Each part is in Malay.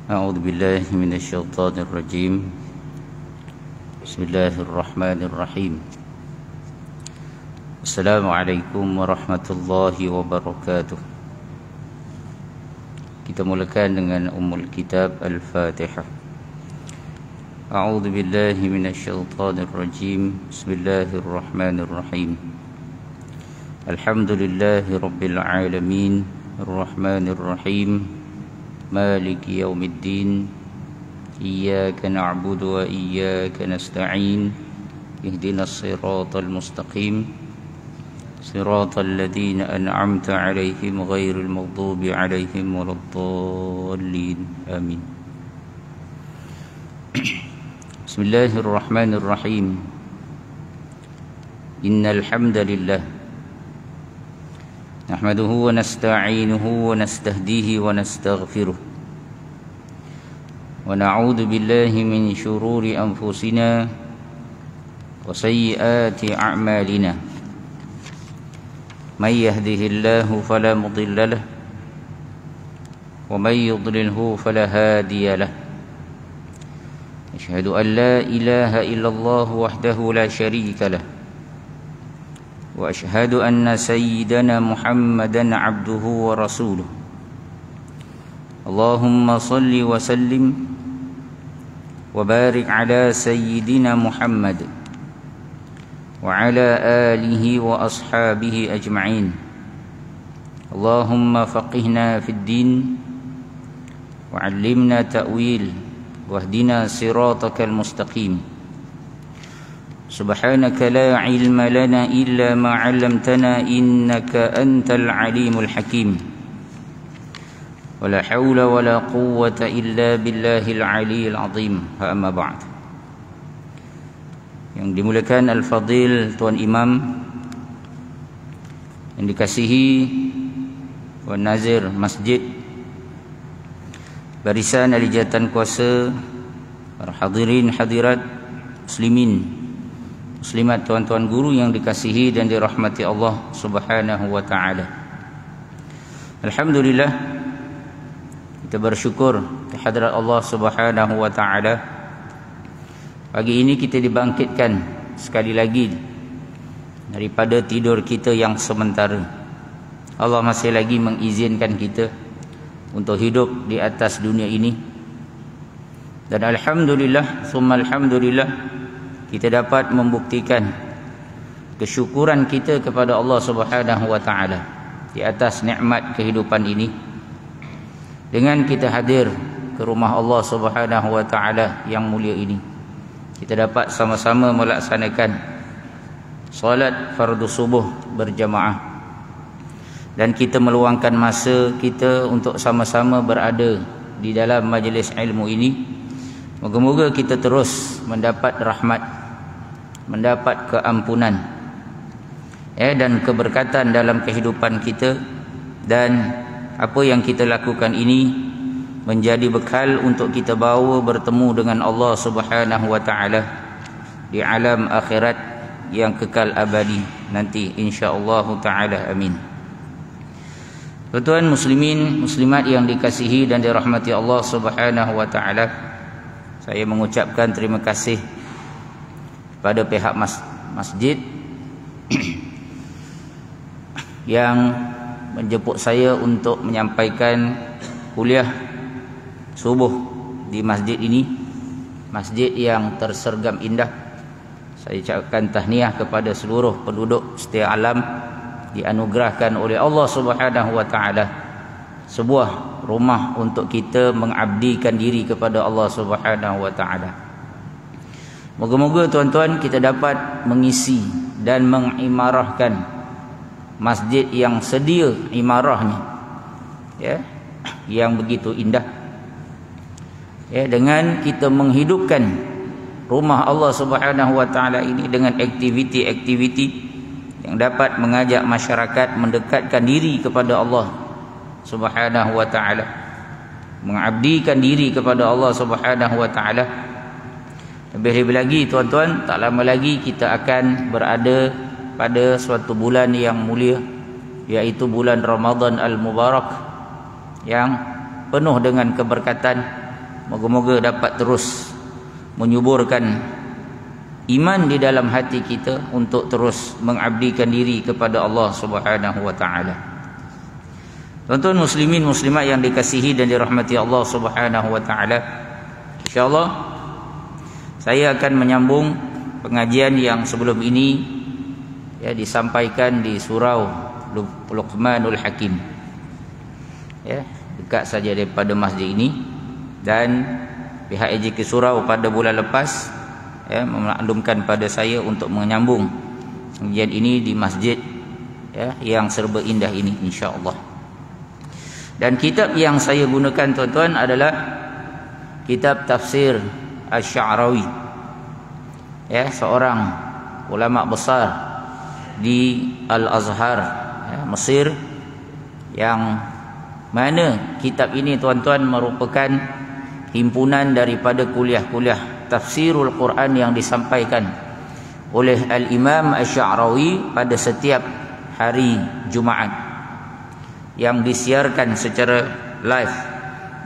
أعوذ بالله من الشيطان الرجيم. بسم الله الرحمن الرحيم. السلام عليكم warahmatullahi wabarakatuh. Kita mulakan dengan Ummul Kitab Al-Fatihah. A'udzu billahi minasyaitonir rajim. Bismillahir rahmanir rahim. Alhamdulillahi rabbil alamin. Ar-Rahmanir Rahim. Maliki yaumiddin. Iyyaka na'budu wa iyyaka nasta'in. Ihdinas siratal mustaqim. Siratal ladzina an'amta 'alaihim ghairil maghdubi 'alaihim waladdallin. Amin. Bismillahirrahmanirrahim. Innal hamdalillah nahmaduhu wa nasta'inuhu wa nastahdihi wa nastaghfiruh wa na'udzu billahi min shururi anfusina wa sayyiati a'malina. May yahdihillahu fala mudilla lahu wa may yudlilhu fala hadiya lahu. Asyhadu an la ilaha illallah wahdahu la syarika lahu wa asyhadu anna sayyidana Muhammadan abduhu wa rasuluh. Allahumma salli wa sallim wa barik ala sayyidina Muhammad wa ala alihi wa ashabihi ajma'in. Allahumma faqihna fid din wa 'allimna ta'wil wahdina siratakal mustaqim. Subhanaka la ilma lana illa ma 'allamtana innaka antal alimul hakim. Wala haula wala quwwata illa billahil aliyil azim. Fa amma ba'd. Yang dimuliakan Al-Fadil Tuan Imam, yang dikasihi Tuan Nazir Masjid, barisan ahli jawatan kuasa, para hadirin hadirat, muslimin muslimat, tuan-tuan guru yang dikasihi dan dirahmati Allah Subhanahu wa taala. Alhamdulillah, kita bersyukur kehadrat Allah Subhanahu wa taala. Pagi ini kita dibangkitkan sekali lagi daripada tidur kita yang sementara. Allah masih lagi mengizinkan kita untuk hidup di atas dunia ini. Dan alhamdulillah, summa alhamdulillah, kita dapat membuktikan kesyukuran kita kepada Allah Subhanahu wa taala di atas nikmat kehidupan ini dengan kita hadir ke rumah Allah Subhanahu wa taala yang mulia ini. Kita dapat sama-sama melaksanakan solat fardu subuh berjamaah, dan kita meluangkan masa kita untuk sama-sama berada di dalam majlis ilmu ini. Moga-moga kita terus mendapat rahmat, mendapat keampunan dan keberkatan dalam kehidupan kita, dan apa yang kita lakukan ini menjadi bekal untuk kita bawa bertemu dengan Allah Subhanahu wa taala di alam akhirat yang kekal abadi nanti, insya-Allah taala. Amin. Tuan-tuan muslimin muslimat yang dikasihi dan dirahmati Allah Subhanahu wa taala, saya mengucapkan terima kasih pada pihak masjid yang menjemput saya untuk menyampaikan kuliah subuh di masjid ini, masjid yang tersergam indah. Saya ucapkan tahniah kepada seluruh penduduk setiap alam, dianugerahkan oleh Allah Subhanahu wa taala sebuah rumah untuk kita mengabdikan diri kepada Allah Subhanahu wa taala. Moga-moga tuan-tuan kita dapat mengisi dan mengimarahkan masjid yang sedia imarahnya, yang begitu indah, dengan kita menghidupkan rumah Allah Subhanahu wa taala ini dengan aktiviti-aktiviti yang dapat mengajak masyarakat mendekatkan diri kepada Allah Subhanahu wa taala, mengabdikan diri kepada Allah Subhanahu wa taala. Lebih-lebih lagi tuan-tuan, tak lama lagi kita akan berada pada suatu bulan yang mulia, yaitu bulan Ramadan Al-Mubarak, yang penuh dengan keberkatan, Moga-moga dapat terus menyuburkan iman di dalam hati kita untuk terus mengabdikan diri kepada Allah Subhanahu wa taala. Tuan-tuan muslimin muslimat yang dikasihi dan dirahmati Allah Subhanahu wa taala, insyaallah saya akan menyambung pengajian yang sebelum ini ya disampaikan di surau Luqmanul Hakim. Ya, dekat saja daripada masjid ini, dan pihak AJK Surau pada bulan lepas ya memaklumkan pada saya untuk menyambung pengajian ini di masjid ya yang serba indah ini insya-Allah. Dan kitab yang saya gunakan tuan-tuan adalah kitab tafsir Asy-Sya'rawi, ya, seorang ulama besar di Al-Azhar ya, Mesir, yang mana kitab ini tuan-tuan merupakan himpunan daripada kuliah-kuliah tafsirul Quran yang disampaikan oleh Al-Imam Asy-Sya'rawi pada setiap hari Jumaat, yang disiarkan secara live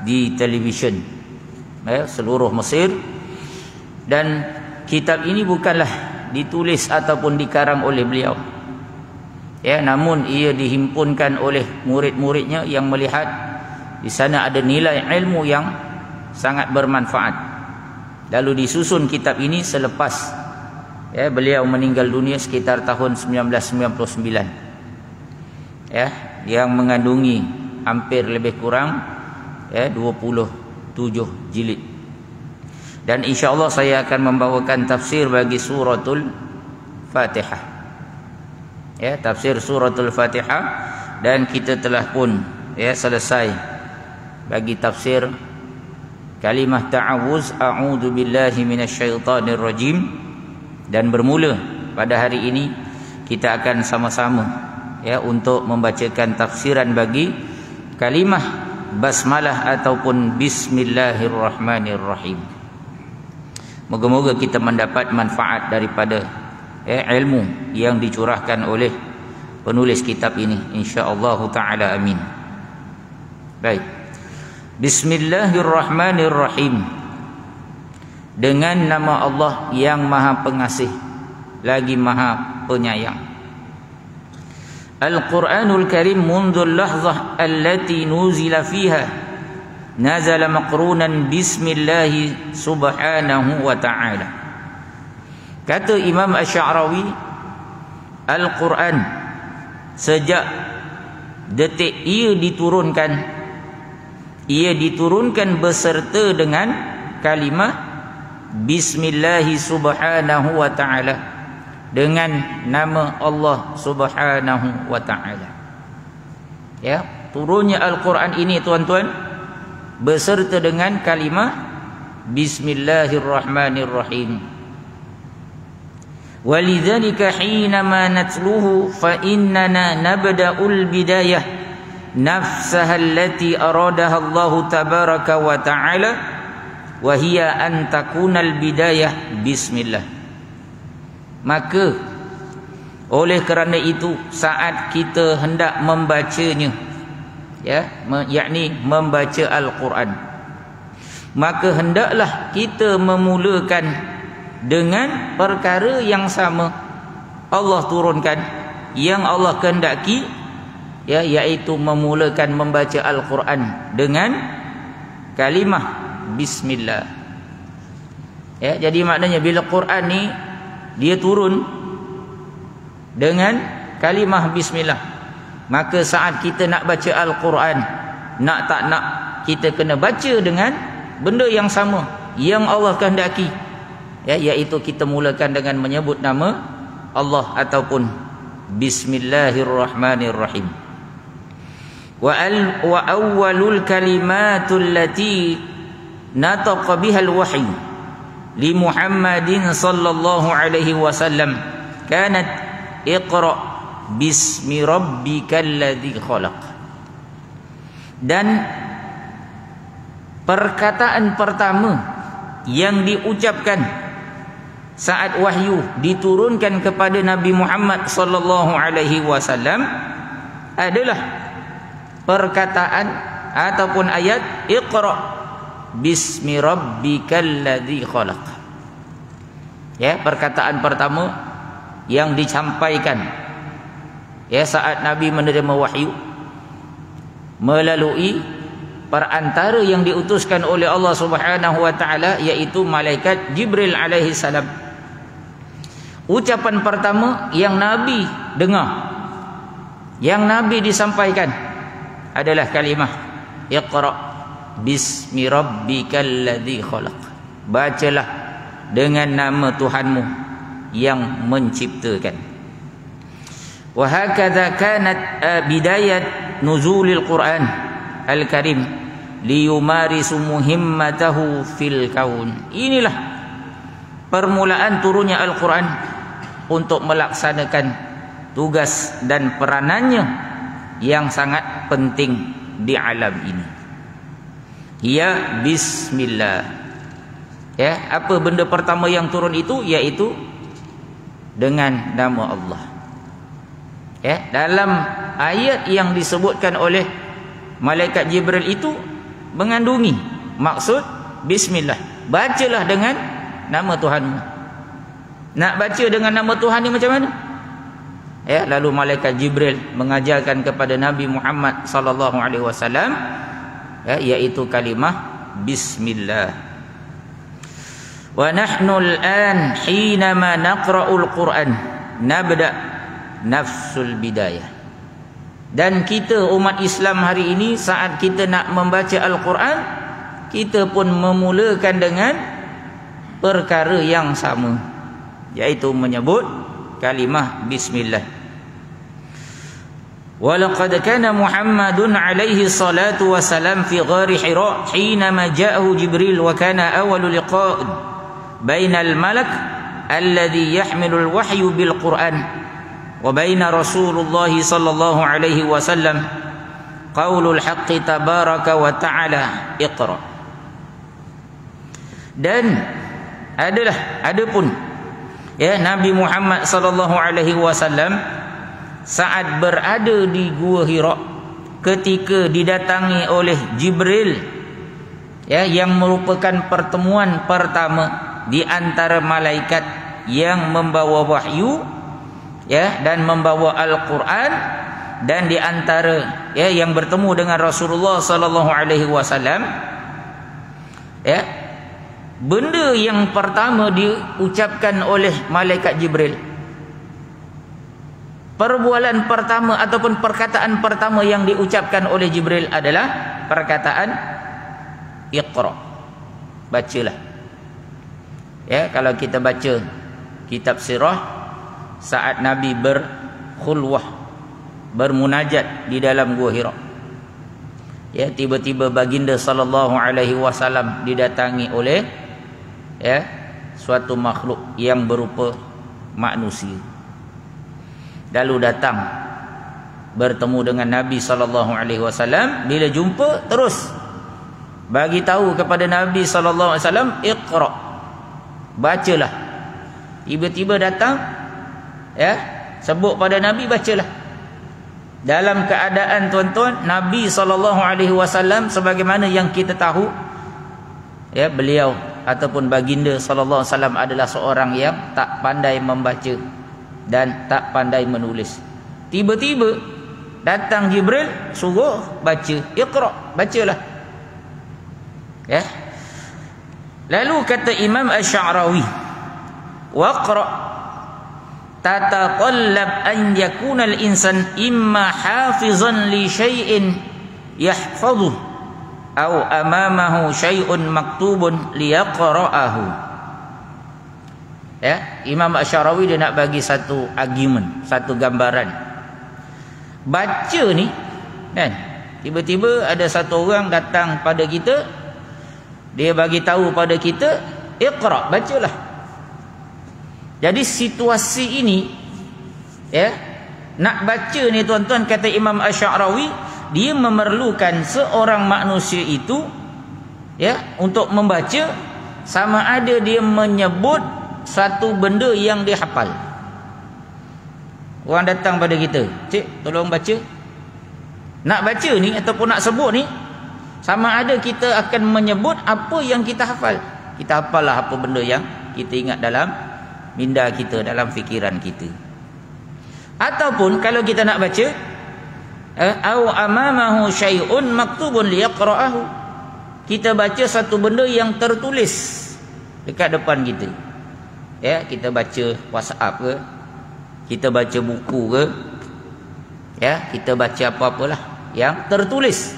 di televisyen seluruh Mesir. Dan kitab ini bukanlah ditulis ataupun dikarang oleh beliau ya, namun ia dihimpunkan oleh murid-muridnya yang melihat di sana ada nilai ilmu yang sangat bermanfaat. Lalu disusun kitab ini selepas ya beliau meninggal dunia sekitar tahun 1999 ya, yang mengandungi hampir lebih kurang ya 27 jilid. Dan insya-Allah saya akan membawakan tafsir bagi suratul Fatihah ya, tafsir suratul Fatihah, dan kita telah pun ya selesai bagi tafsir kalimah ta'awuz a'udzu billahi minasyaitonir rajim. Dan bermula pada hari ini kita akan sama-sama ya untuk membacakan tafsiran bagi kalimah basmalah ataupun bismillahirrahmanirrahim. Moga-moga kita mendapat manfaat daripada ilmu yang dicurahkan oleh penulis kitab ini insya-Allah taala, amin. Baik. Bismillahirrahmanirrahim. Dengan nama Allah yang Maha Pengasih lagi Maha Penyayang. Al-Quranul Karim mundul lahzah allati nuzila fiha nazala maqrunan bismillahi subhanahu wa ta'ala. Kata Imam Asy-Sya'rawi, Al-Quran sejak detik ia diturunkan beserta dengan kalimah bismillahi subhanahu wa ta'ala, dengan nama Allah subhanahu wa ta'ala. Ya, turunnya Al-Quran ini tuan-tuan beserta dengan kalimah bismillahirrahmanirrahim. Walidzalika hinama natluhu fa innana nabda'ul bidayah nafsaha allati aradaha Allah tabaraka wa ta'ala wa hiya an takunal bidayah bismillah. Maka oleh kerana itu saat kita hendak membacanya ya, yakni membaca Al-Quran, maka hendaklah kita memulakan dengan perkara yang sama Allah turunkan, yang Allah kehendaki ya, iaitu memulakan membaca Al-Quran dengan kalimah bismillah. Ya, jadi maknanya bila Quran ni dia turun dengan kalimah bismillah, maka saat kita nak baca Al-Quran, nak tak nak kita kena baca dengan benda yang sama yang Allah kehendaki ya, iaitu kita mulakan dengan menyebut nama Allah ataupun bismillahirrahmanirrahim. Wa awwalul kalimatul lati nataqa bihal wahyu li Muhammadin sallallahu alaihi wasallam kanat iqra bismi rabbikal ladzi khalaq. Dan perkataan pertama yang diucapkan saat wahyu diturunkan kepada Nabi Muhammad sallallahu alaihi wasallam adalah perkataan ataupun ayat Iqra bismi rabbikal ladzi khalaq. Ya, perkataan pertama yang disampaikan ya saat Nabi menerima wahyu melalui perantara yang diutuskan oleh Allah Subhanahu wa taala, yaitu malaikat Jibril alaihi salam. Ucapan pertama yang Nabi dengar, yang Nabi disampaikan adalah kalimah Iqra bismi rabbikal ladzi khalaq. Bacalah dengan nama Tuhanmu yang menciptakan. Wa hakadha kanat bidayat nuzulil Quran al-Karim liyumarisu muhimmatahu fil kaun. Inilah permulaan turunnya Al-Quran untuk melaksanakan tugas dan peranannya yang sangat penting di alam ini. Ya bismillah. Ya, apa benda pertama yang turun itu? Yaitu dengan nama Allah. Ya, dalam ayat yang disebutkan oleh malaikat Jibril itu mengandungi maksud bismillah. Bacalah dengan nama Tuhanmu. Nak baca dengan nama Tuhan ni macam mana? Ya, lalu malaikat Jibril mengajarkan kepada Nabi Muhammad sallallahu alaihi wasallam, ya, iaitu kalimah bismillah. Wa nahnu al-an hinama naqra'ul Quran nabda nafsul bidayah. Dan kita umat Islam hari ini saat kita nak membaca Al-Quran, kita pun memulakan dengan perkara yang sama, yaitu menyebut kalimah bismillah. Walaqad kana Muhammadun alaihi salatu wassalam fi ghari Hira hinama ja'ahu Jibril wa kana awwalu liqa' bainal malak alladhi yahmilu al-wahyu bil Quran wa baina Rasulullah sallallahu alaihi wasallam qaulul haqqi tabaraka wa ta'ala Iqra. Dan adapun ya Nabi Muhammad sallallahu alaihi wasallam saat berada di Gua Hira ketika didatangi oleh Jibril, ya, yang merupakan pertemuan pertama di antara malaikat yang membawa wahyu, ya, dan membawa Al-Quran, dan di antara, ya, yang bertemu dengan Rasulullah sallallahu alaihi wasallam, ya, benda yang pertama diucapkan oleh malaikat Jibril, perbualan pertama ataupun perkataan pertama yang diucapkan oleh Jibril adalah perkataan Iqra. Bacalah. Ya, kalau kita baca kitab sirah saat Nabi berkhulwah, bermunajat di dalam Gua Hira, ya, tiba-tiba baginda sallallahu alaihi wasallam didatangi oleh, ya, suatu makhluk yang berupa manusia. Lalu datang bertemu dengan Nabi sallallahu alaihi wasallam. Bila jumpa terus bagi tahu kepada Nabi sallallahu alaihi wasallam, Iqra, bacalah. Tiba-tiba datang, ya, sebut pada Nabi, bacalah. Dalam keadaan, tuan-tuan, Nabi sallallahu alaihi wasallam sebagaimana yang kita tahu, ya, beliau ataupun baginda sallallahu alaihi wasallam adalah seorang yang tak pandai membaca dan tak pandai menulis. Tiba-tiba datang Jibril suruh baca, Iqra, bacalah. Ya. Lalu kata Imam Asy-Sya'rawi, waqra tataqallab an yakuna al-insan imma hafizan li syai'in yahfazuhu aw amamahu syai'un maktubun liyaqra'ahu. Ya, Imam Asy-Sya'rawi dia nak bagi satu argument, satu gambaran. Baca ni kan, tiba-tiba ada satu orang datang pada kita, dia bagi tahu pada kita, Iqra, bacalah. Jadi situasi ini, ya, nak baca ni, tuan-tuan, kata Imam Asy-Sya'rawi, dia memerlukan seorang manusia itu, ya, untuk membaca, sama ada dia menyebut satu benda yang dia hafal. Orang datang pada kita, cik, tolong baca. Nak baca ni ataupun nak sebut ni, Sama ada kita akan menyebut apa yang kita hafal. Kita hafallah apa benda yang kita ingat dalam minda kita, dalam fikiran kita. Ataupun kalau kita nak baca, au amamahu syai'un maktubun liyaqra'ahu, kita baca satu benda yang tertulis dekat depan kita. Ya, kita baca WhatsApp ke, kita baca buku ke, ya, kita baca apa-apalah yang tertulis.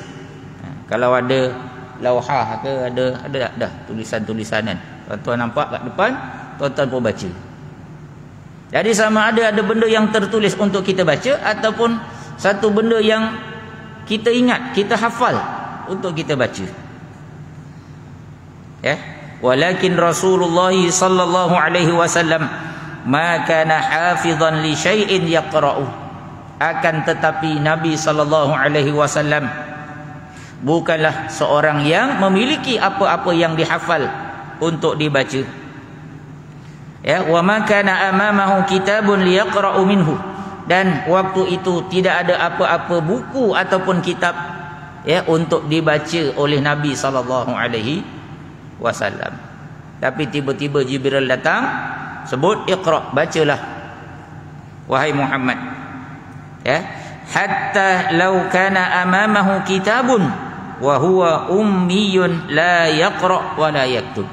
Kalau ada lauhah ke, ada tulisan-tulisanan, tuan-tuan nampak kat depan, tuan-tuan pun baca. Jadi sama ada benda yang tertulis untuk kita baca, ataupun satu benda yang kita ingat, kita hafal untuk kita baca. Ya, walakin Rasulullah sallallahu alaihi wasallam ma kana hafizan li syai'in yaqra'u, akan tetapi Nabi sallallahu alaihi wasallam bukanlah seorang yang memiliki apa-apa yang dihafal untuk dibaca. Ya, wa ma kana amamahu kitabun liyaqra'u minhu, dan waktu itu tidak ada apa-apa buku ataupun kitab, ya, untuk dibaca oleh Nabi sallallahu alaihi wasallam. Tapi tiba-tiba Jibril datang, sebut iqra, bacalah wahai Muhammad. Ya, hatta law kana amamahu kitabun wa huwa ummiyun la yaqra wa la yaktub.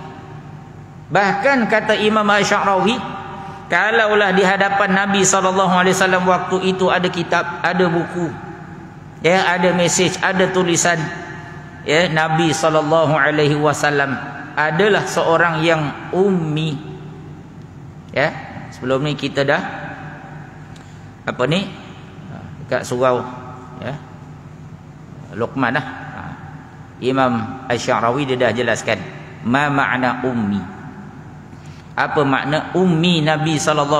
Bahkan kata Imam Asy-Sya'rawi, kalaulah di hadapan Nabi SAW waktu itu ada kitab, ada buku, ya, ada mesej, ada tulisan, ya, Nabi SAW adalah seorang yang ummi. Ya, sebelum ni kita dah apa ni dekat surau, ya, Luqman dah, Imam Asy-Sya'rawi dia dah jelaskan ma makna ummi. Apa makna ummi Nabi SAW?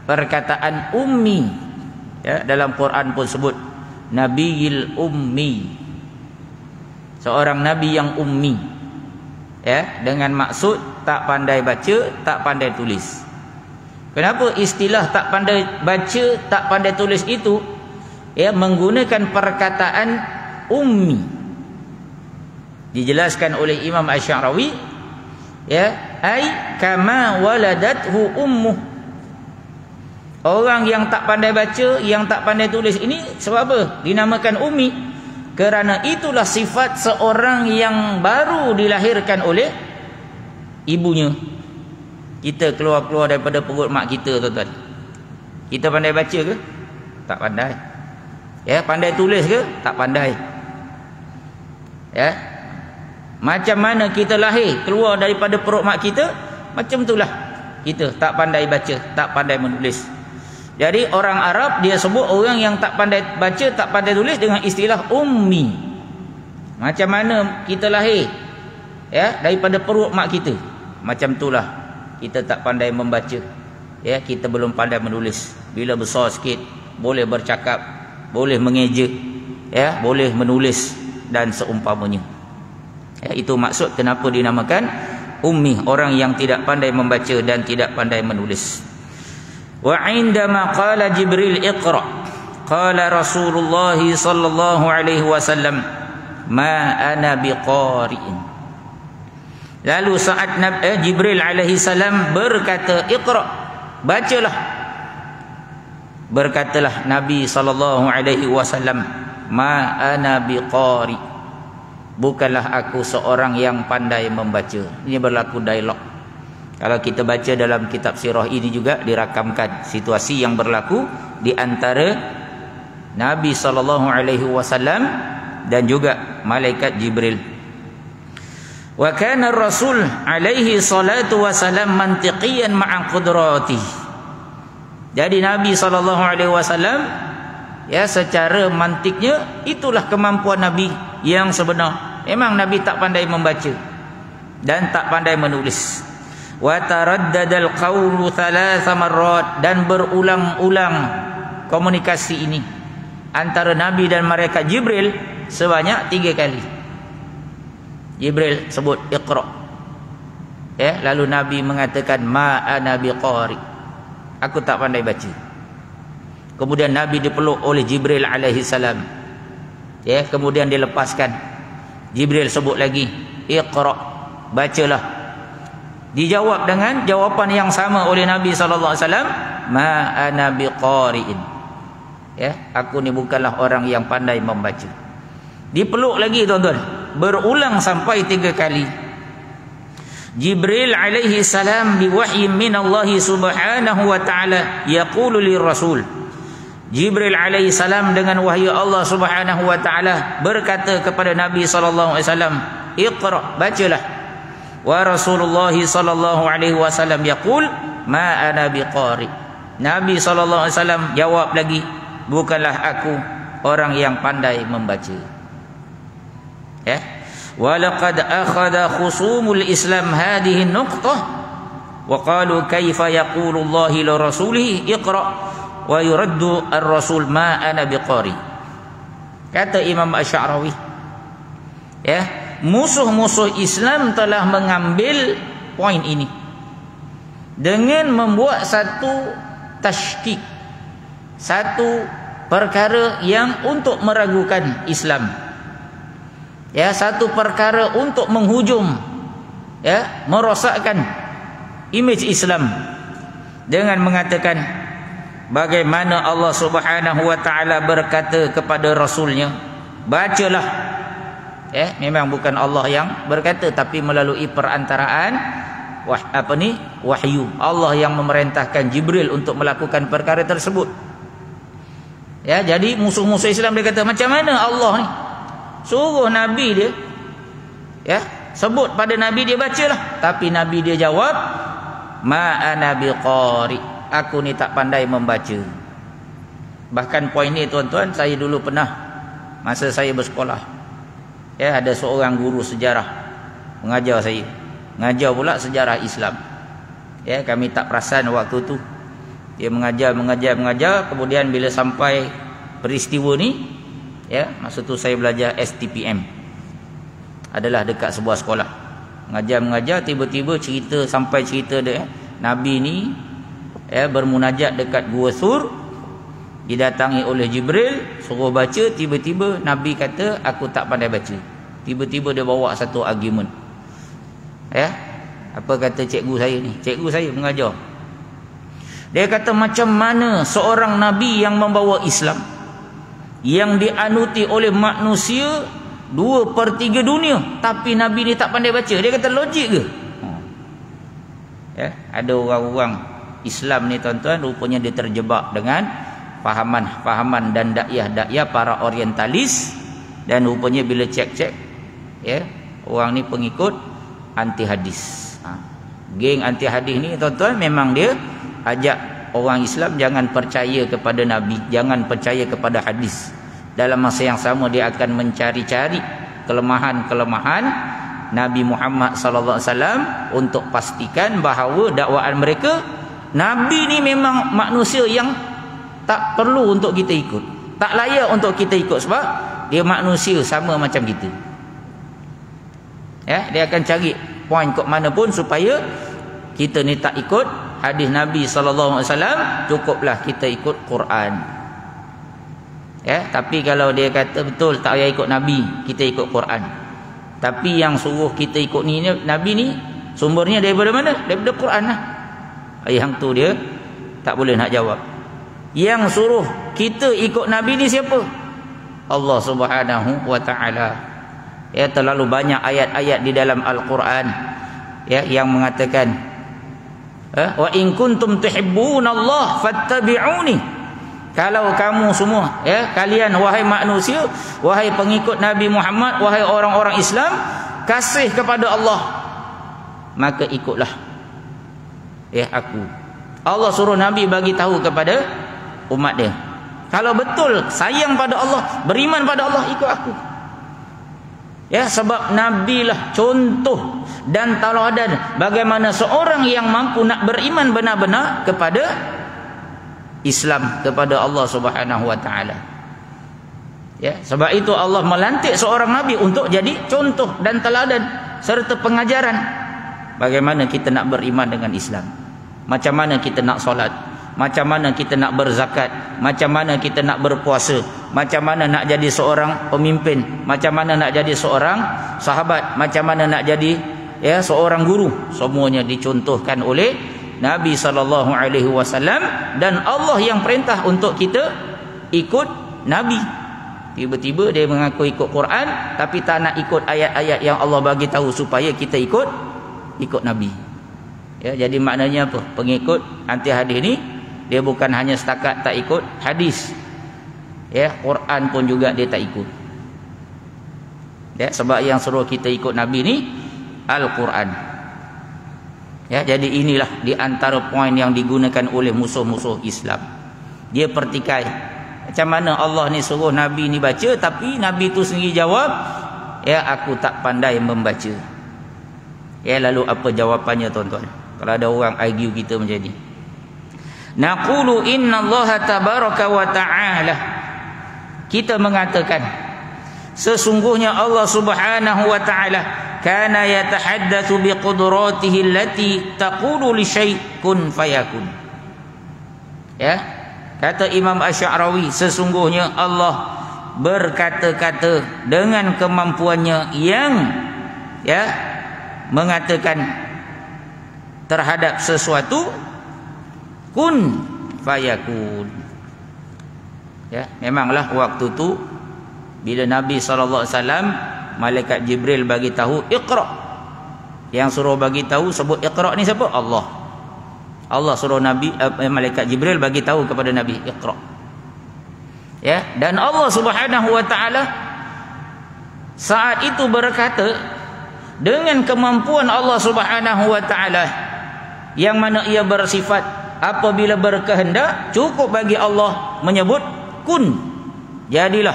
Perkataan ummi, ya, dalam Quran pun sebut Nabiyil ummi, seorang nabi yang ummi, ya, dengan maksud tak pandai baca, tak pandai tulis. Kenapa istilah tak pandai baca, tak pandai tulis itu, ya, menggunakan perkataan ummi? Dijelaskan oleh Imam Asy-Sya'rawi, ya, ai kama waladathu ummuh. Orang yang tak pandai baca, yang tak pandai tulis ini sebab apa dinamakan ummi? Kerana itulah sifat seorang yang baru dilahirkan oleh ibunya. Kita keluar daripada perut mak kita, tuan-tuan, kita pandai baca ke? Tak pandai. Ya, pandai tulis ke? Tak pandai. Ya, macam mana kita lahir keluar daripada perut mak kita, macam itulah kita tak pandai baca, tak pandai menulis. Jadi orang Arab dia sebut orang yang tak pandai baca, tak pandai tulis dengan istilah ummi. Macam mana kita lahir, ya, daripada perut mak kita, macam itulah kita tak pandai membaca, ya, kita belum pandai menulis. Bila besar sikit boleh bercakap, boleh mengeja, ya, boleh menulis dan seumpamanya. Ya, itu maksud kenapa dinamakan ummi, orang yang tidak pandai membaca dan tidak pandai menulis. Wa indama qala Jibril iqra, qala Rasulullah sallallahu alaihi wasallam ma ana biqari'in. Lalu saat Jibril alaihi salam berkata iqra, bacalah, berkatalah Nabi sallallahu alaihi wasallam, ma ana biqari, bukanlah aku seorang yang pandai membaca. Ini berlaku dialog. Kalau kita baca dalam kitab sirah ini juga dirakamkan situasi yang berlaku di antara Nabi SAW dan juga malaikat Jibril. Wa kana Rasul alaihi salatu wasalam mantiqiyan ma'a qudratihi. Jadi Nabi SAW, ya, secara mantiknya itulah kemampuan Nabi yang sebenar. Memang Nabi tak pandai membaca dan tak pandai menulis. Wa taraddadal qawlu thalatha marrat, dan berulang-ulang komunikasi ini antara Nabi dan malaikat Jibril sebanyak 3 kali. Jibril sebut iqra, ya, lalu Nabi mengatakan ma ana biqari, aku tak pandai baca. Kemudian Nabi dipeluk oleh Jibril alaihi salam, Ya, kemudian dilepaskan. Jibril sebut lagi, Iqra, bacalah. Dijawab dengan jawapan yang sama oleh Nabi sallallahu alaihi wasallam, ma ana biqari'in. Ya, aku ni bukanlah orang yang pandai membaca. Dipeluk lagi tuan-tuan, berulang sampai 3 kali. Jibril alaihi salam biwahyi min Allah subhanahu wa ta'ala yaqulu lirrasul. Jibril alaihi salam dengan wahyu Allah subhanahu wa ta'ala berkata kepada Nabi sallallahu alaihi wasallam, Iqra, bacalah. Wa Rasulullah sallallahu alaihi wasallam yaqul ma ana biqari. Nabi sallallahu alaihi wasallam jawab lagi, bukanlah aku orang yang pandai membaca. Ya. Walaqad akhadha khusumul Islam hadhihi an-nuqtah wa qalu kaifa yaqulu Allah li rasulih Iqra wa yuraddu ar-rasul ma ana biqari. Kata Imam Asy-Sya'rawi, ya, musuh-musuh Islam telah mengambil poin ini dengan membuat satu tashkik, satu perkara yang untuk meragukan Islam. Ya, satu perkara untuk menghujum, ya, merosakkan imej Islam dengan mengatakan bagaimana Allah Subhanahu wa taala berkata kepada rasulnya, bacalah. Ya, memang bukan Allah yang berkata, tapi melalui perantaraan wahyu. Allah yang memerintahkan Jibril untuk melakukan perkara tersebut. Ya, jadi musuh-musuh Islam dia kata, macam mana Allah ni suruh Nabi dia, ya, sebut pada Nabi dia bacalah, tapi Nabi dia jawab, ma ana biqari, aku ni tak pandai membaca. Bahkan poin ni tuan-tuan, saya dulu pernah masa saya bersekolah, ya, ada seorang guru sejarah mengajar saya, mengajar pula sejarah Islam. Ya, kami tak perasan waktu tu dia mengajar, kemudian bila sampai peristiwa ni, ya, masa tu saya belajar STPM, adalah dekat sebuah sekolah. Mengajar, tiba-tiba sampai cerita dia, Nabi ni, ya, bermunajat dekat Gua Thur, didatangi oleh Jibril, suruh baca. Tiba-tiba Nabi kata, aku tak pandai baca. Tiba-tiba dia bawa satu argument. Ya, apa kata cikgu saya ni? Cikgu saya mengajar. Dia kata, macam mana seorang Nabi yang membawa Islam, yang dianuti oleh manusia 2/3 dunia, tapi Nabi ni tak pandai baca? Dia kata, logik ke? Ya, ada orang-orang Islam ni tuan-tuan, rupanya dia terjebak dengan fahaman dan dakyah para orientalis, dan rupanya bila cek-cek, ya, orang ni pengikut anti hadis. Geng anti hadis ni tuan-tuan, memang dia ajak orang Islam jangan percaya kepada Nabi, jangan percaya kepada hadis. Dalam masa yang sama dia akan mencari-cari kelemahan-kelemahan Nabi Muhammad sallallahu alaihi wasallam untuk pastikan bahawa dakwaan mereka, Nabi ni memang manusia yang tak perlu untuk kita ikut, tak layak untuk kita ikut, sebab dia manusia sama macam kita. Ya, dia akan cari poin kok mana pun supaya kita ni tak ikut hadis Nabi sallallahu alaihi wasallam, cukuplah kita ikut Quran. Ya, tapi kalau dia kata betul tak payah ikut Nabi, kita ikut Quran. Tapi yang suruh kita ikut ni, Nabi ni sumbernya daripada mana? Daripada Quran lah. Yang tu dia tak boleh nak jawab. Yang suruh kita ikut Nabi ni siapa? Allah Subhanahu wa taala. Ya, terlalu banyak ayat-ayat di dalam Al-Quran, ya, yang mengatakan, wa in kuntum tuhibbunallaha fattabi'uni. Kalau kamu semua, ya, kalian wahai manusia, wahai pengikut Nabi Muhammad, wahai orang-orang Islam, kasih kepada Allah, maka ikutlah, ya, aku. Allah suruh Nabi bagi tahu kepada umat dia, kalau betul sayang pada Allah, beriman pada Allah, ikut aku. Ya, sebab Nabi lah contoh dan tauladan bagaimana seorang yang mampu nak beriman benar-benar kepada Islam, kepada Allah Subhanahu wa taala. Ya, sebab itu Allah melantik seorang nabi untuk jadi contoh dan teladan serta pengajaran bagaimana kita nak beriman dengan Islam. Macam mana kita nak solat, macam mana kita nak berzakat, macam mana kita nak berpuasa, macam mana nak jadi seorang pemimpin, macam mana nak jadi seorang sahabat, macam mana nak jadi seorang guru. Semuanya dicontohkan oleh Nabi SAW, dan Allah yang perintah untuk kita ikut Nabi. Tiba-tiba dia mengaku ikut Quran, tapi tak nak ikut ayat-ayat yang Allah bagi tahu supaya kita ikut Nabi. Jadi maknanya apa? Pengikut anti hadis ni dia bukan hanya setakat tak ikut hadis, Quran pun juga dia tak ikut. Sebab yang suruh kita ikut Nabi ni Al-Quran. Jadi inilah di antara poin yang digunakan oleh musuh-musuh Islam. Dia pertikai. Macam mana Allah ni suruh Nabi ni baca, tapi Nabi tu sendiri jawab, aku tak pandai membaca. Lalu apa jawapannya tuan-tuan? Kalau ada orang argue kita macam ni. Naqulu inna Allah tabaraka wa ta'ala. Kita mengatakan sesungguhnya Allah Subhanahu wa ta'ala kana yatahaddatsu biqudratihi allati taqulu li syai' kun fayakun. Kata Imam Asy'arawi, sesungguhnya Allah berkata-kata dengan kemampuannya yang mengatakan terhadap sesuatu kun fayakun. Memanglah waktu tu bila Nabi SAW, malaikat Jibril bagi tahu Iqra. Yang suruh bagi tahu sebut Iqra ni siapa? Allah suruh Nabi, malaikat Jibril bagi tahu kepada Nabi Iqra. Dan Allah Subhanahu wa ta'ala saat itu berkata dengan kemampuan Allah Subhanahu wa ta'ala, yang mana ia bersifat apabila berkehendak cukup bagi Allah menyebut kun, jadilah,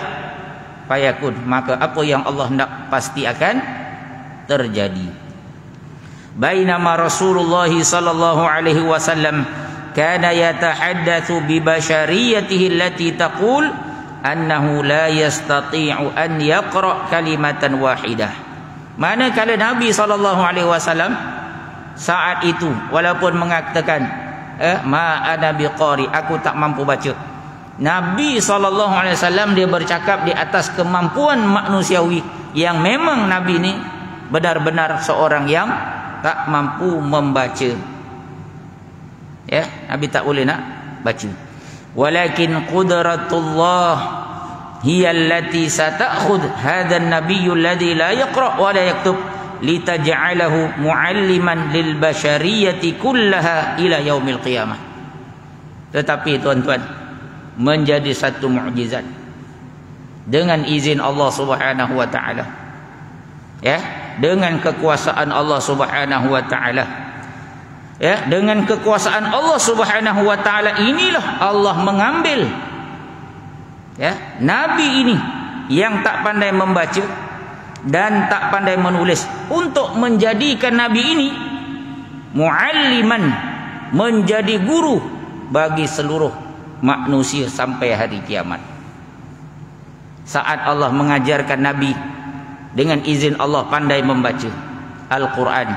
fayakun, maka apa yang Allah hendak pasti akan terjadi. Bainama Rasulullah sallallahu alaihi wasallam kana yatahaddatsu bi bashariyatihi allati taqul annahu la yastati'u an yaqra kalimatan wahidah. Manakala Nabi sallallahu alaihi wasallam saat itu walaupun mengatakan ma ana biqari, aku tak mampu baca. Nabi SAW dia bercakap di atas kemampuan manusiawi, yang memang Nabi ni benar-benar seorang yang tak mampu membaca. Nabi tak boleh nak baca. Walakin qudratullah hiya allati sata'khudh hadha an-nabiyyu alladhi la yaqra wa la yaktub litaj'alahu mu'alliman lil bashariyati kullaha ila yaumil qiyamah. Tetapi tuan-tuan, menjadi satu mukjizat dengan izin Allah Subhanahu wa ta'ala, dengan kekuasaan Allah Subhanahu wa ta'ala, dengan kekuasaan Allah Subhanahu wa ta'ala inilah Allah mengambil Nabi ini yang tak pandai membaca dan tak pandai menulis untuk menjadikan Nabi ini mualliman, menjadi guru bagi seluruh manusia sampai hari kiamat. Saat Allah mengajarkan Nabi dengan izin Allah pandai membaca Al-Quran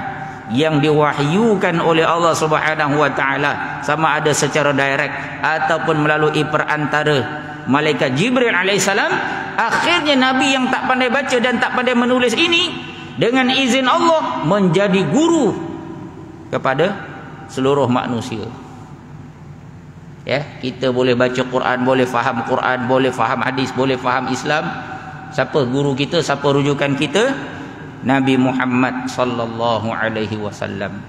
yang diwahyukan oleh Allah Subhanahu wa ta'ala, sama ada secara direct ataupun melalui perantara malaikat Jibril alaihissalam, akhirnya Nabi yang tak pandai baca dan tak pandai menulis ini dengan izin Allah menjadi guru kepada seluruh manusia. Kita boleh baca Quran, boleh faham Quran, boleh faham hadis, boleh faham Islam. Siapa guru kita, siapa rujukan kita? Nabi Muhammad sallallahu alaihi wasallam.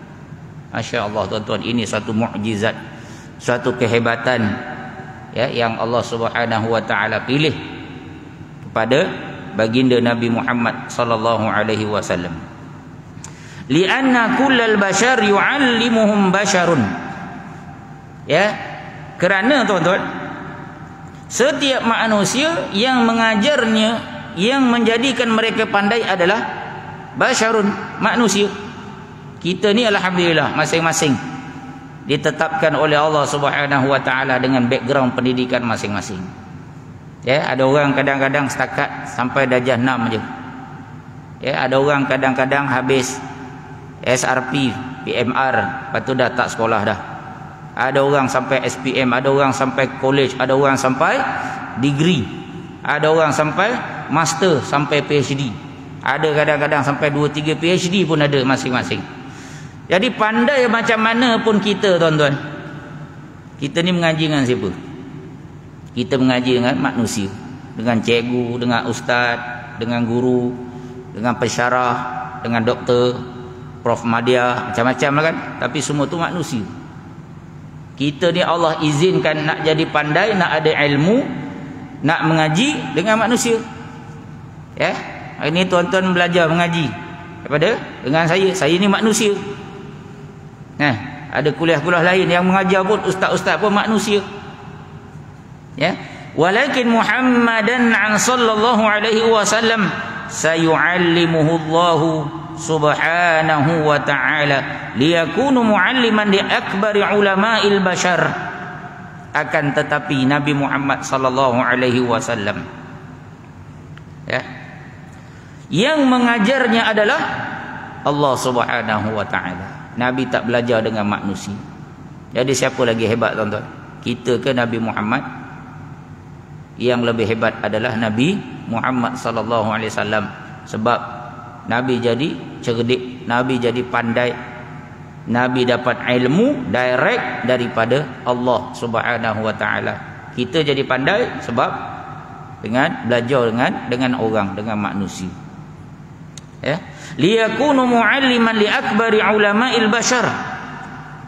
Masya-Allah tuan-tuan, ini satu mukjizat, suatu kehebatan yang Allah Subhanahu wa taala pilih kepada baginda Nabi Muhammad sallallahu alaihi wasallam. Lianna kullal bashar yu'allimuhum basharun. Kerana tuan-tuan, setiap manusia yang mengajarnya, yang menjadikan mereka pandai adalah basyarun, manusia. Kita ni alhamdulillah masing-masing ditetapkan oleh Allah Subhanahu wa taala dengan background pendidikan masing-masing. Ada orang kadang-kadang setakat sampai darjah 6 je. Ada orang kadang-kadang habis SRP, PMR, lepas tu dah tak sekolah dah. Ada orang sampai SPM, ada orang sampai college, ada orang sampai degree. Ada orang sampai master, sampai PhD. Ada kadang-kadang sampai 2-3 PhD pun ada masing-masing. Jadi pandai macam mana pun kita, tuan-tuan, kita ni mengaji dengan siapa? Kita mengaji dengan manusia, dengan cikgu, dengan ustaz, dengan guru, dengan pensyarah, dengan doktor, Prof Madya, macam-macam lah kan. Tapi semua tu manusia. Kita ni Allah izinkan nak jadi pandai, nak ada ilmu, nak mengaji dengan manusia. Ya, hari ni tuan-tuan belajar mengaji daripada dengan saya ni manusia. Ada kuliah-kuliah lain yang mengajar pun ustaz-ustaz pun manusia. Ya, walakin Muhammadan sallallahu alaihi wasallam sayu'allimuhu Allah subhanahu wa ta'ala liyakunu mu'alliman li akbari ulama'il bashar. Akan tetapi Nabi Muhammad sallallahu alaihi wasallam, ya, yang mengajarnya adalah Allah subhanahu wa ta'ala. Nabi tak belajar dengan manusia. Jadi siapa lagi hebat, tuan-tuan? Kita ke Nabi Muhammad? Yang lebih hebat adalah Nabi Muhammad sallallahu alaihi wasallam. Sebab Nabi jadi cerdik, Nabi jadi pandai, Nabi dapat ilmu direct daripada Allah subhanahu wa ta'ala. Kita jadi pandai sebab dengan belajar dengan orang, dengan manusia. Ya, liyakunu mu'alliman li akbari ulama'il bashar,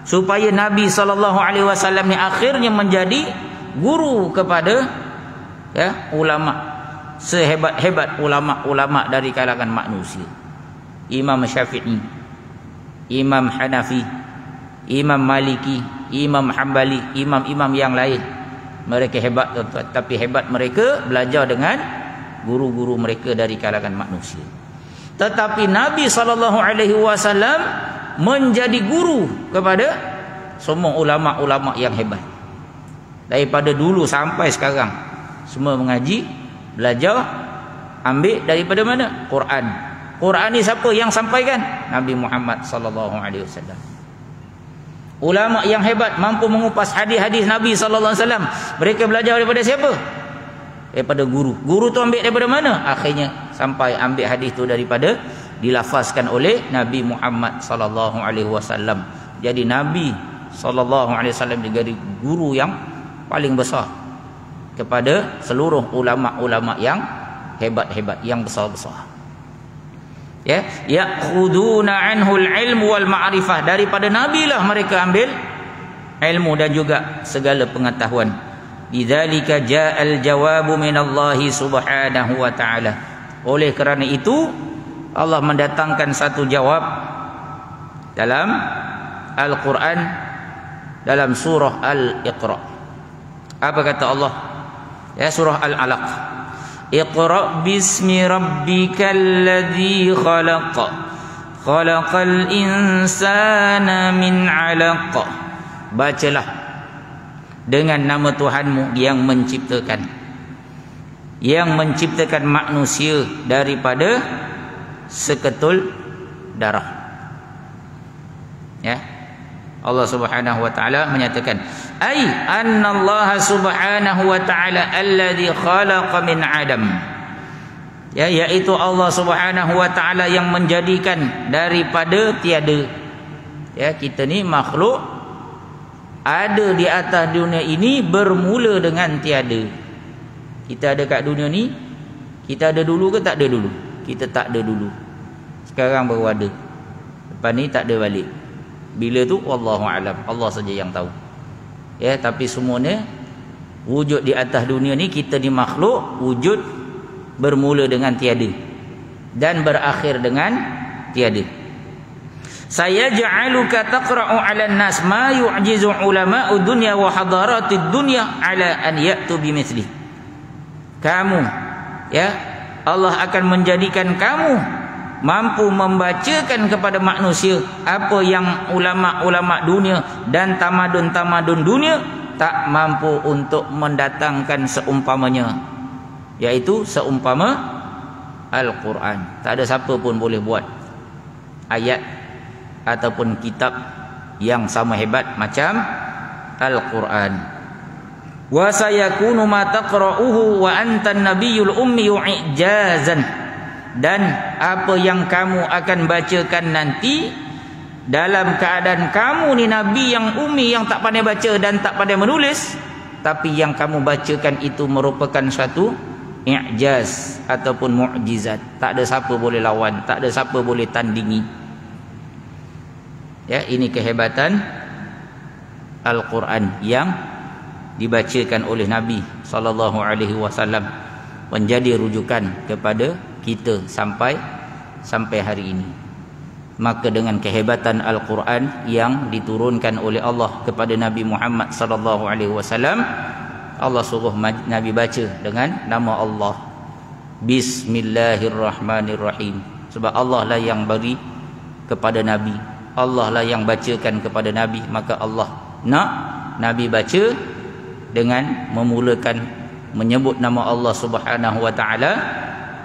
supaya Nabi sallallahu alaihi wasallam ni akhirnya menjadi guru kepada, ya, ulama, sehebat-hebat ulama-ulama dari kalangan manusia. Imam Syafi'i, Imam Hanafi, Imam Maliki, Imam Hambali, imam-imam yang lain. Mereka hebat, tuan-tuan, tapi hebat mereka belajar dengan guru-guru mereka dari kalangan manusia. Tetapi Nabi SAW menjadi guru kepada semua ulama-ulama yang hebat. Daripada dulu sampai sekarang semua mengaji, belajar, ambil daripada mana? Quran. Quran ni siapa yang sampaikan? Nabi Muhammad SAW. Ulama yang hebat mampu mengupas hadis-hadis Nabi SAW. Mereka belajar daripada siapa? Daripada guru. Guru tu ambil daripada mana? Akhirnya sampai ambil hadis tu daripada, dilafazkan oleh Nabi Muhammad SAW. Jadi Nabi SAW jadi guru yang paling besar kepada seluruh ulama-ulama yang hebat-hebat, yang besar-besar. Ya, ya'khuduna anhul ilmu wal ma'rifah. Daripada Nabi lah mereka ambil ilmu dan juga segala pengetahuan. Bidzalika ja'al jawabu minallahi subhanahu wa ta'ala. Oleh kerana itu Allah mendatangkan satu jawab dalam Al-Quran, dalam surah Al-Iqra. Apa kata Allah? Ya, surah Al-Alaq. Iqra bismi rabbikal ladzi khalaq. Khalaqal insana min 'alaq. Bacalah dengan nama Tuhanmu yang menciptakan, yang menciptakan manusia daripada seketul darah. Ya, Allah Subhanahu wa taala menyatakan, ai annallaha subhanahu wa taala alladzi khalaqa min adam. Ya, yaitu Allah Subhanahu wa taala yang menjadikan daripada tiada. Ya, kita ni makhluk ada di atas dunia ini bermula dengan tiada. Kita ada kat dunia ni, kita ada dulu ke tak ada dulu? Kita tak ada dulu. Sekarang baru ada. Lepas ni tak ada balik. Bila tu wallahu alam, Allah saja yang tahu. Ya, tapi semuanya wujud di atas dunia ni, kita ni makhluk wujud bermula dengan tiada dan berakhir dengan tiada. Sayaj'aluka taqra'u 'alan nas ma yu'jizu ulama'ud dunya wa hadaratid dunya 'ala an ya'tu bimithli. Kamu, ya, Allah akan menjadikan kamu mampu membacakan kepada manusia apa yang ulama-ulama dunia dan tamadun-tamadun dunia tak mampu untuk mendatangkan seumpamanya, yaitu seumpama Al-Quran. Tak ada siapa pun boleh buat ayat ataupun kitab yang sama hebat macam Al-Quran. wa sayakunu ma taqra'uhu wa anta an-nabiyyul ummi i'jazan, dan apa yang kamu akan bacakan nanti dalam keadaan kamu ni nabi yang ummi, yang tak pandai baca dan tak pandai menulis, tapi yang kamu bacakan itu merupakan suatu i'jaz ataupun mukjizat. Tak ada siapa boleh lawan, tak ada siapa boleh tandingi. Ya, ini kehebatan Al-Quran yang dibacakan oleh Nabi SAW, menjadi rujukan kepada kita sampai hari ini. Maka dengan kehebatan Al-Quran yang diturunkan oleh Allah kepada Nabi Muhammad SAW, Allah suruh Nabi baca dengan nama Allah, Bismillahirrahmanirrahim. Sebab Allah lah yang beri kepada Nabi, Allah lah yang bacakan kepada Nabi. Maka Allah nak Nabi baca dengan memulakan menyebut nama Allah Subhanahu wa taala,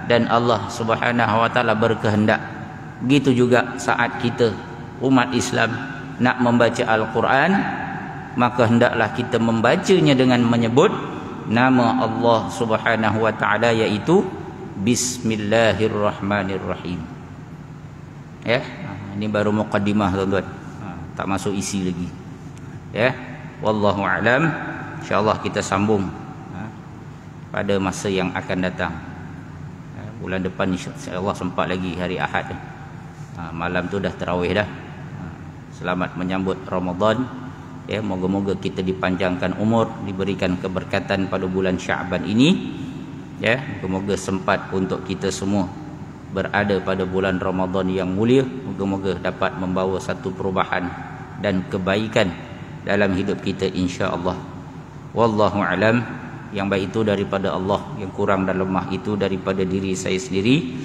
dan Allah Subhanahu wa taala berkehendak. Begitu juga saat kita umat Islam nak membaca Al-Quran, maka hendaklah kita membacanya dengan menyebut nama Allah Subhanahu wa taala, iaitu Bismillahirrahmanirrahim. Ya, ini baru muqaddimah tuan-tuan. Tak masuk isi lagi. Ya, wallahu a'lam. InsyaAllah kita sambung pada masa yang akan datang. Bulan depan insyaAllah sempat lagi hari Ahad. Malam tu dah tarawih dah. Selamat menyambut Ramadan. Ya, moga-moga kita dipanjangkan umur, diberikan keberkatan pada bulan Sya'ban ini. Ya, moga-moga sempat untuk kita semua berada pada bulan Ramadan yang mulia. Moga-moga dapat membawa satu perubahan dan kebaikan dalam hidup kita insya-Allah. Wallahu alam. Yang baik itu daripada Allah, yang kurang dan lemah itu daripada diri saya sendiri.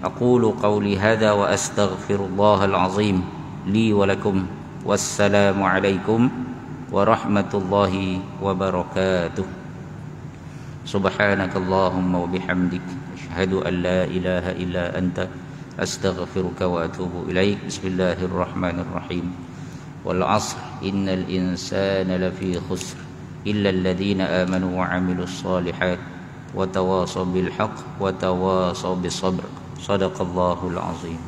Aqulu qawli hadza wa astaghfirullahal azim li wa lakum. Wassalamu alaikum warahmatullahi wabarakatuh. Subhanakallahumma wa bihamdik, asyhadu an la ilaha illa anta, astaghfiruka wa atubu ilaik. Bismillahirrahmanirrahim. Wal 'ashr innal insana lafi khusr illa alladhina amanu wa 'amilus shalihat wa tawasaw bil haqq wa tawasaw bis sabr. Shadaqallahul azim.